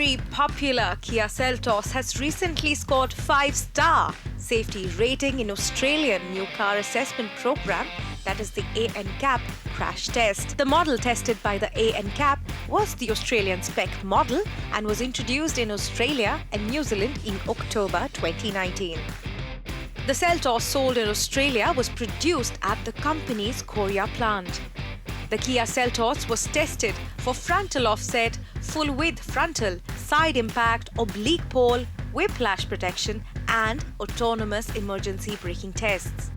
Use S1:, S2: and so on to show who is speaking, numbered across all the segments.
S1: very popular Kia Seltos has recently scored 5-star safety rating in Australian new car assessment program, that is the A-NCAP crash test. The model tested by the A-NCAP was the Australian spec model and was introduced in Australia and New Zealand in October 2019. The Seltos sold in Australia was produced at the company's Korea plant. The Kia Seltos was tested for frontal offset, full-width frontal, side impact, oblique pole, whiplash protection and autonomous emergency braking tests.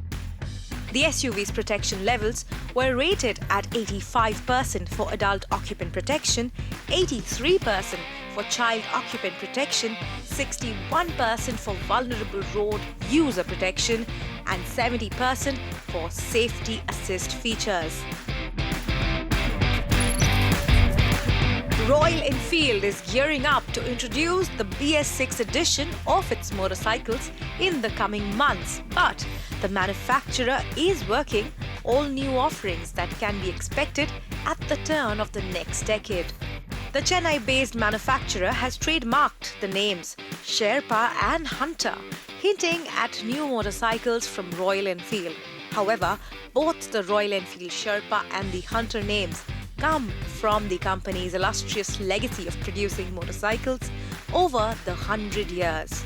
S1: The SUV's protection levels were rated at 85% for adult occupant protection, 83% for child occupant protection, 61% for vulnerable road user protection and 70% for safety assist features. Royal Enfield is gearing up to introduce the BS6 edition of its motorcycles in the coming months, but the manufacturer is working all new offerings that can be expected at the turn of the next decade. The Chennai-based manufacturer has trademarked the names Sherpa and Hunter, hinting at new motorcycles from Royal Enfield. However, both the Royal Enfield Sherpa and the Hunter names come from the company's illustrious legacy of producing motorcycles over the 100 years.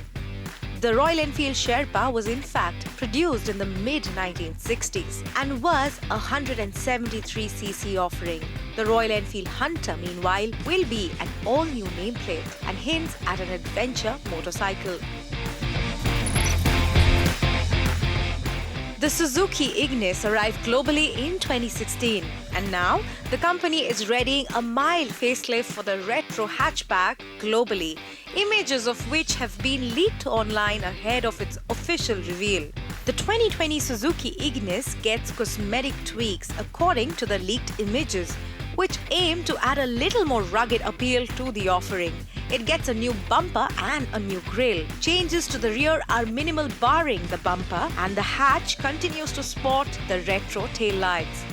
S1: The Royal Enfield Sherpa was in fact produced in the mid-1960s and was a 173cc offering. The Royal Enfield Hunter, meanwhile, will be an all-new nameplate and hints at an adventure motorcycle. The Suzuki Ignis arrived globally in 2016 and now the company is readying a mild facelift for the retro hatchback globally, images of which have been leaked online ahead of its official reveal. The 2020 Suzuki Ignis gets cosmetic tweaks according to the leaked images, which aim to add a little more rugged appeal to the offering. It gets a new bumper and a new grille. Changes to the rear are minimal barring the bumper, and the hatch continues to sport the retro taillights.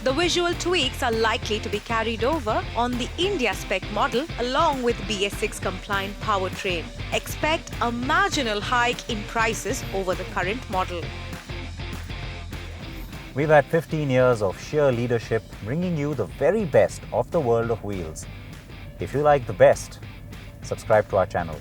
S1: The visual tweaks are likely to be carried over on the India spec model along with BS6 compliant powertrain. Expect a marginal hike in prices over the current model.
S2: We've had 15 years of sheer leadership bringing you the very best of the world of wheels. If you like the best, subscribe to our channel.